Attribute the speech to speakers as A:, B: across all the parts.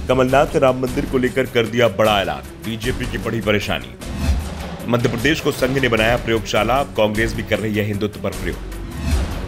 A: कमलनाथ ने राम मंदिर को लेकर कर दिया बड़ा ऐलान, बीजेपी की बड़ी परेशानी। मध्य प्रदेश को संघ ने बनाया प्रयोगशाला, अब कांग्रेस भी कर रही है हिंदुत्व पर प्रयोग।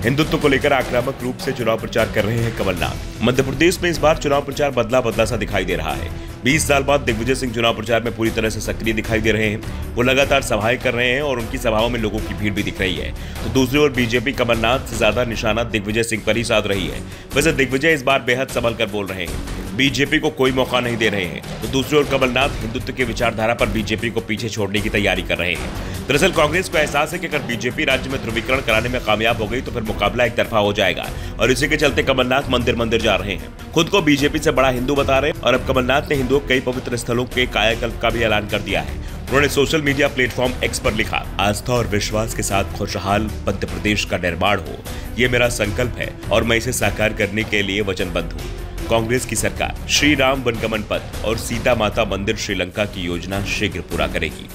A: हिंदुत्व को लेकर आक्रामक रूप से चुनाव प्रचार कर रहे हैं कमलनाथ। मध्य प्रदेश में इस बार चुनाव प्रचार बदला बदला सा दिखाई दे रहा है। 20 साल बाद दिग्विजय सिंह चुनाव प्रचार में पूरी तरह से सक्रिय दिखाई दे रहे हैं। वो लगातार सभाएं कर रहे हैं और उनकी सभाओं में लोगों की भीड़ भी दिख रही है। तो दूसरी ओर बीजेपी कमलनाथ से ज्यादा निशाना दिग्विजय सिंह पर ही साध रही है। वैसे दिग्विजय इस बार बेहद संभल कर बोल रहे हैं, बीजेपी को कोई मौका नहीं दे रहे हैं। तो दूसरी ओर कमलनाथ हिंदुत्व की विचारधारा पर बीजेपी को पीछे छोड़ने की तैयारी कर रहे हैं। दरअसल कांग्रेस को एहसास है कि अगर बीजेपी राज्य में ध्रुवीकरण कराने में कामयाब हो गई तो फिर मुकाबला एक तरफा हो जाएगा और इसी के चलते कमलनाथ मंदिर मंदिर जा रहे हैं। खुद को बीजेपी से बड़ा हिंदू बता रहे हैं और अब कमलनाथ ने हिंदुओं कई पवित्र स्थलों के कायाकल्प का भी ऐलान कर दिया है। उन्होंने सोशल मीडिया प्लेटफॉर्म एक्स पर लिखा, आस्था और विश्वास के साथ खुशहाल मध्य प्रदेश का निर्माण हो, ये मेरा संकल्प है और मैं इसे साकार करने के लिए वचनबद्ध हूँ। कांग्रेस की सरकार श्री राम वनगमन पथ और सीता माता मंदिर श्रीलंका की योजना शीघ्र पूरा करेगी।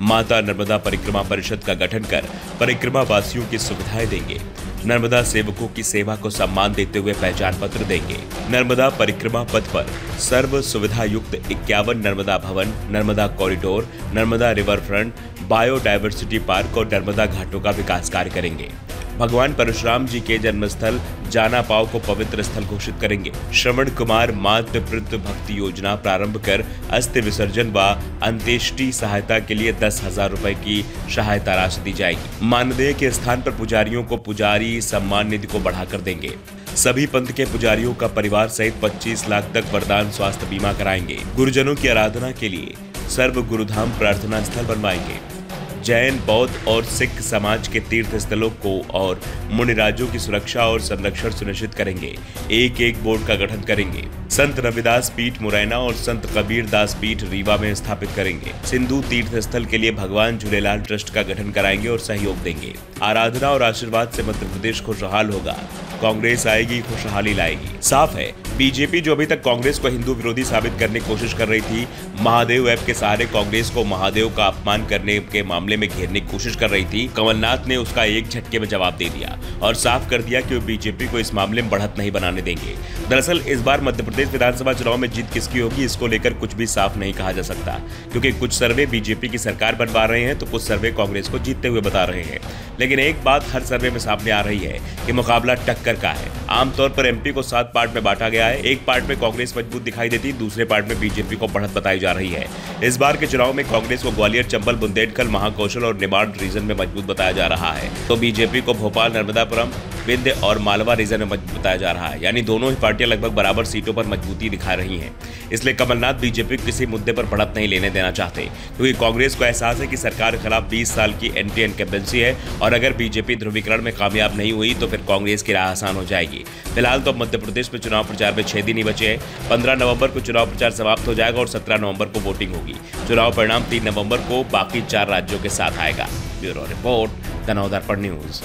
A: माता नर्मदा परिक्रमा परिषद का गठन कर परिक्रमा वासियों की सुविधाएं देंगे। नर्मदा सेवकों की सेवा को सम्मान देते हुए पहचान पत्र देंगे। नर्मदा परिक्रमा पथ पर सर्व सुविधा युक्त 51 नर्मदा भवन, Narmada corridor, Narmada river front, biodiversity park और नर्मदा घाटों का विकास कार्य करेंगे। भगवान परशुराम जी के जन्मस्थल जाना पाव को पवित्र स्थल घोषित करेंगे। श्रवण कुमार मातृ भक्ति योजना प्रारंभ कर अस्थि विसर्जन व अंत्येष्टि सहायता के लिए 10,000 रुपए की सहायता राशि दी जाएगी। मानदेय के स्थान पर पुजारियों को पुजारी सम्मान निधि को बढ़ाकर देंगे। सभी पंथ के पुजारियों का परिवार सहित 25 लाख तक वरदान स्वास्थ्य बीमा कराएंगे। गुरुजनों की आराधना के लिए सर्व गुरुधाम प्रार्थना स्थल बनवाएंगे। जैन, बौद्ध और सिख समाज के तीर्थ स्थलों को और मुनिराजों की सुरक्षा और संरक्षण सुनिश्चित करेंगे। एक बोर्ड का गठन करेंगे। संत रविदास पीठ मुरैना और संत कबीर दास पीठ रीवा में स्थापित करेंगे। सिंधु तीर्थ स्थल के लिए भगवान झूलेलाल ट्रस्ट का गठन कराएंगे और सहयोग देंगे। आराधना और आशीर्वाद से मध्य प्रदेश खुशहाल होगा। कांग्रेस आएगी, खुशहाली लाएगी। साफ है, बीजेपी जो अभी तक कांग्रेस को हिंदू विरोधी साबित करने की कोशिश कर रही थी, महादेव ऐप के सहारे कांग्रेस को महादेव का अपमान करने के मामले में घेरने की कोशिश कर रही थी, कमलनाथ ने उसका एक झटके में जवाब दे दिया और साफ कर दिया कि वो बीजेपी को इस मामले में बढ़त नहीं बनाने देंगे। दरअसल इस बार मध्य प्रदेश विधानसभा चुनाव में जीत किसकी होगी, इसको लेकर कुछ भी साफ नहीं कहा जा सकता, क्योंकि कुछ सर्वे बीजेपी की सरकार बनवा रहे हैं तो कुछ सर्वे कांग्रेस को जीतते हुए बता रहे हैं। लेकिन एक बात हर सर्वे में सामने आ रही है कि मुकाबला टक्कर का है। आमतौर पर एमपी को 7 पार्ट में बांटा गया है। एक पार्ट में कांग्रेस मजबूत दिखाई देती, दूसरे पार्ट में बीजेपी को बढ़त बताई जा रही है। इस बार के चुनाव में कांग्रेस को ग्वालियर, चंबल, बुंदेलखंड, महाकौशल और निमाड़ रीजन में मजबूत बताया जा रहा है, तो बीजेपी को भोपाल, नर्मदापुरम, विंध्य और मालवा रीजन में मजबूत बताया जा रहा है। यानी दोनों ही पार्टियां लगभग बराबर सीटों पर मजबूती दिखा रही हैं। इसलिए कमलनाथ बीजेपी को किसी मुद्दे पर बढ़त नहीं लेने देना चाहते, क्योंकि कांग्रेस को एहसास है कि सरकार के खिलाफ 20 साल की एंटी इनकम्बेंसी है और अगर बीजेपी ध्रुवीकरण में कामयाब नहीं हुई तो फिर कांग्रेस की राह आसान हो जाएगी। फिलहाल तो मध्य प्रदेश में चुनाव प्रचार में 6 दिन ही बचे हैं। 15 नवंबर को चुनाव प्रचार समाप्त हो जाएगा और 17 नवंबर को वोटिंग होगी। चुनाव परिणाम 3 नवंबर को बाकी 4 राज्यों के साथ आएगा। ब्यूरो रिपोर्ट, द नव दर्पण न्यूज।